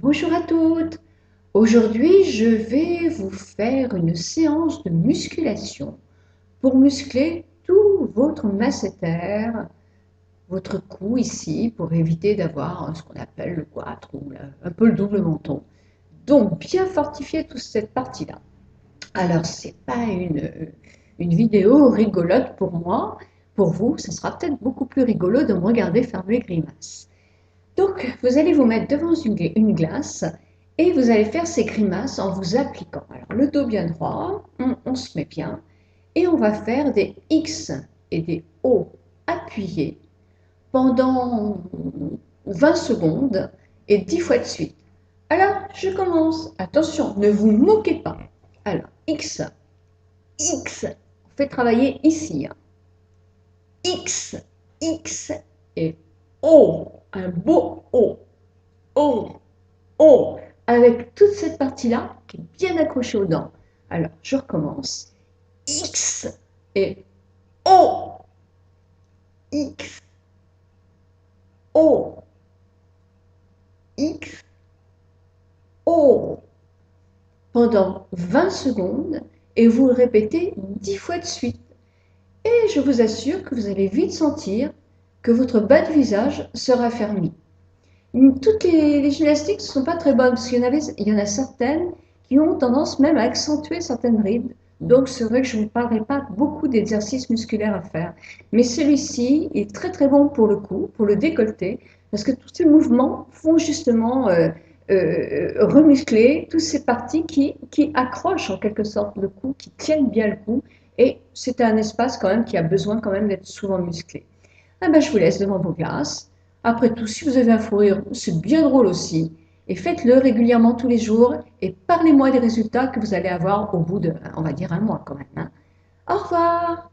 Bonjour à toutes. Aujourd'hui, je vais vous faire une séance de musculation pour muscler tout votre masséter, votre cou ici, pour éviter d'avoir ce qu'on appelle le goitre ou un peu le double menton. Donc, bien fortifier toute cette partie-là. Alors, c'est pas une vidéo rigolote pour moi. Pour vous, ce sera peut-être beaucoup plus rigolo de me regarder faire mes grimaces. Donc, vous allez vous mettre devant une glace et vous allez faire ces grimaces en vous appliquant. Alors, le dos bien droit, on se met bien et on va faire des X et des O appuyés pendant 20 secondes et 10 fois de suite. Alors, je commence. Attention, ne vous moquez pas. Alors, X, X, on fait travailler ici. X, X et O, un beau O. O, O, avec toute cette partie-là qui est bien accrochée aux dents. Alors, je recommence. X et O, X, O, X, O, pendant 20 secondes et vous le répétez 10 fois de suite. Et je vous assure que vous allez vite sentir que votre bas de visage se raffermit. Toutes les gymnastiques ne sont pas très bonnes, parce qu'il y en a certaines qui ont tendance même à accentuer certaines rides. Donc c'est vrai que je ne vous parlerai pas beaucoup d'exercices musculaires à faire. Mais celui-ci est très très bon pour le cou, pour le décolleté, parce que tous ces mouvements font justement remuscler toutes ces parties qui accrochent en quelque sorte le cou, qui tiennent bien le cou. Et c'est un espace quand même qui a besoin quand même d'être souvent musclé. Ah ben, je vous laisse devant vos glaces. Après tout, si vous avez un fou rire, c'est bien drôle aussi. Et faites-le régulièrement tous les jours et parlez-moi des résultats que vous allez avoir au bout de, on va dire, un mois quand même, hein. Au revoir!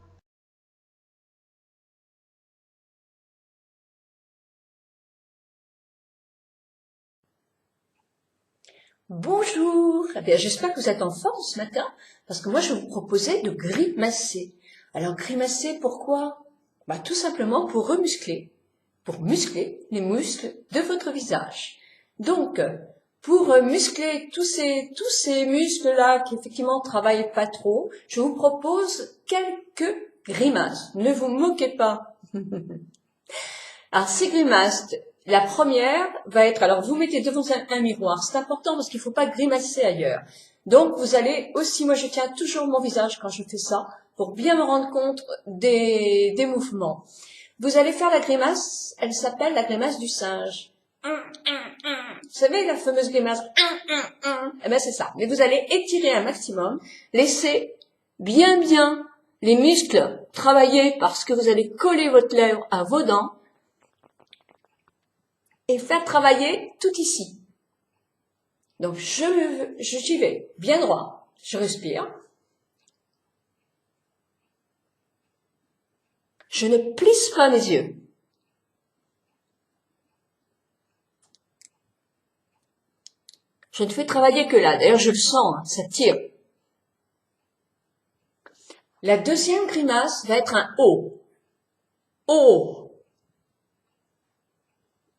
Bonjour, eh bien, j'espère que vous êtes en forme ce matin, parce que moi je vais vous proposer de grimacer. Alors grimacer, pourquoi? Tout simplement pour remuscler, pour muscler les muscles de votre visage. Donc, pour muscler tous ces muscles-là qui effectivement travaillent pas trop, je vous propose quelques grimaces. Ne vous moquez pas. Alors, ces grimaces, la première va être, alors vous mettez devant un miroir, c'est important parce qu'il ne faut pas grimacer ailleurs. Donc, vous allez aussi, moi je tiens toujours mon visage quand je fais ça, pour bien me rendre compte des mouvements. Vous allez faire la grimace, elle s'appelle la grimace du singe. Vous savez, la fameuse grimace, eh ben c'est ça. Mais vous allez étirer un maximum, laisser bien les muscles travailler parce que vous allez coller votre lèvre à vos dents, et faire travailler tout ici. Donc, j'y vais, bien droit. Je respire. Je ne plisse pas mes yeux. Je ne fais travailler que là. D'ailleurs, je le sens, hein, ça tire. La deuxième grimace va être un O. O.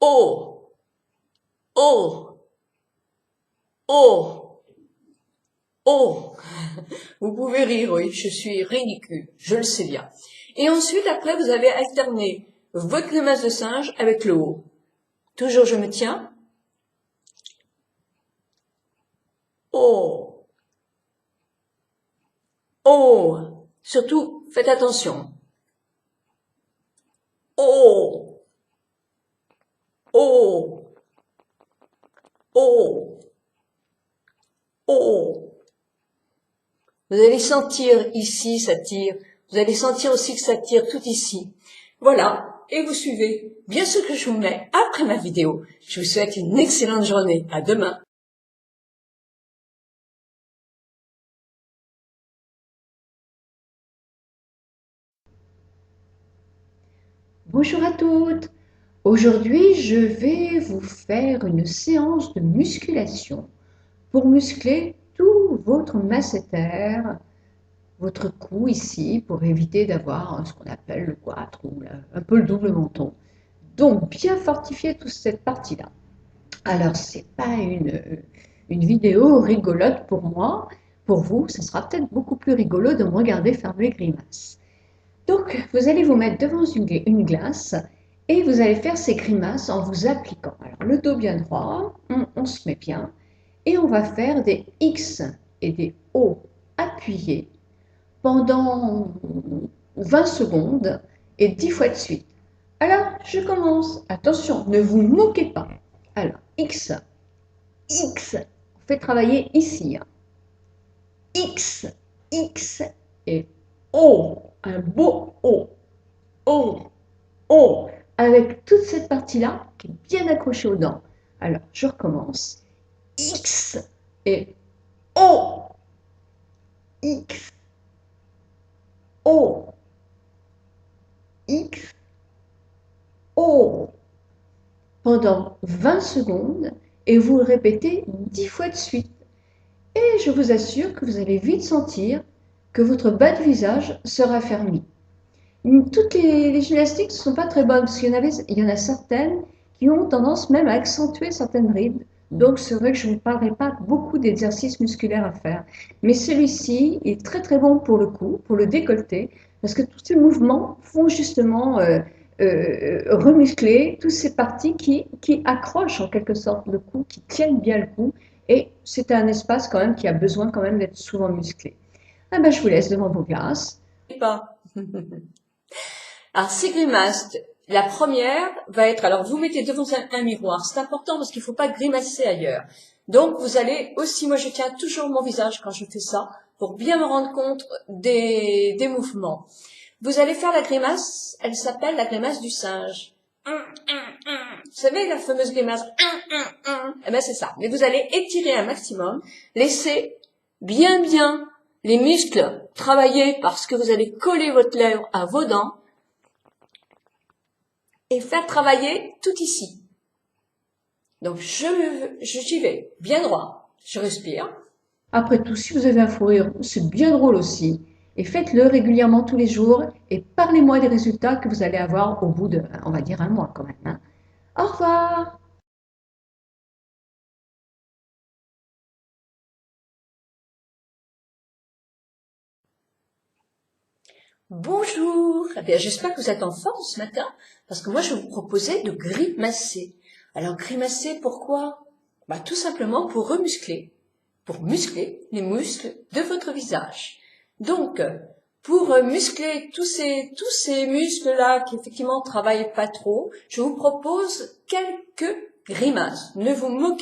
O. O. O. O. Vous pouvez rire, oui, je suis ridicule, je le sais bien. Et ensuite, après, vous avez alterné votre grimace de singe avec le O. Toujours, je me tiens. O. O. Surtout, faites attention. O. O. O. O. Vous allez sentir ici, ça tire. Vous allez sentir aussi que ça tire tout ici. Voilà. Et vous suivez bien ce que je vous mets après ma vidéo. Je vous souhaite une excellente journée. À demain. Bonjour à toutes. Aujourd'hui, je vais vous faire une séance de musculation pour muscler tout votre masséter, votre cou ici, pour éviter d'avoir ce qu'on appelle le goitre ou un peu le double menton. Donc, bien fortifier toute cette partie-là. Alors, c'est pas une vidéo rigolote pour moi. Pour vous, ce sera peut-être beaucoup plus rigolo de me regarder faire mes grimaces. Donc, vous allez vous mettre devant une glace et vous allez faire ces grimaces en vous appliquant. Alors, le dos bien droit, on se met bien et on va faire des X et des O appuyés pendant 20 secondes et 10 fois de suite. Alors, je commence. Attention, ne vous moquez pas. Alors, X, X, on fait travailler ici. X, X et O, un beau O, O, O, avec toute cette partie-là qui est bien accrochée aux dents. Alors, je recommence. X et O, X, O, X, O, pendant 20 secondes et vous le répétez 10 fois de suite. Et je vous assure que vous allez vite sentir que votre bas de visage se raffermit. Toutes les gymnastiques ne sont pas très bonnes parce qu'il y en a certaines qui ont tendance même à accentuer certaines rides. Donc c'est vrai que je ne vous parlerai pas beaucoup d'exercices musculaires à faire. Mais celui-ci est très très bon pour le cou, pour le décolleté, parce que tous ces mouvements font justement remuscler toutes ces parties qui accrochent en quelque sorte le cou, qui tiennent bien le cou. Et c'est un espace quand même qui a besoin quand même d'être souvent musclé. Ah ben, je vous laisse devant vos glaces. Pas. Alors, ces grimaces, la première va être, alors vous mettez devant un miroir, c'est important parce qu'il ne faut pas grimacer ailleurs. Donc, vous allez aussi, moi je tiens toujours mon visage quand je fais ça, pour bien me rendre compte des mouvements. Vous allez faire la grimace, elle s'appelle la grimace du singe. Vous savez, la fameuse grimace, eh ben c'est ça. Mais vous allez étirer un maximum, laisser bien les muscles travailler parce que vous allez coller votre lèvre à vos dents et faire travailler tout ici. Donc j'y vais, bien droit. Je respire. Après tout, si vous avez un fou rire, c'est bien drôle aussi. Et faites-le régulièrement tous les jours et parlez-moi des résultats que vous allez avoir au bout de, on va dire, un mois quand même, hein. Au revoir! Bonjour. Eh bien, j'espère que vous êtes en forme ce matin, parce que moi, je vais vous proposer de grimacer. Alors, grimacer, pourquoi? Bah, tout simplement pour pour muscler les muscles de votre visage. Donc, pour muscler tous ces muscles-là qui effectivement travaillent pas trop, je vous propose quelques grimaces. Ne vous moquez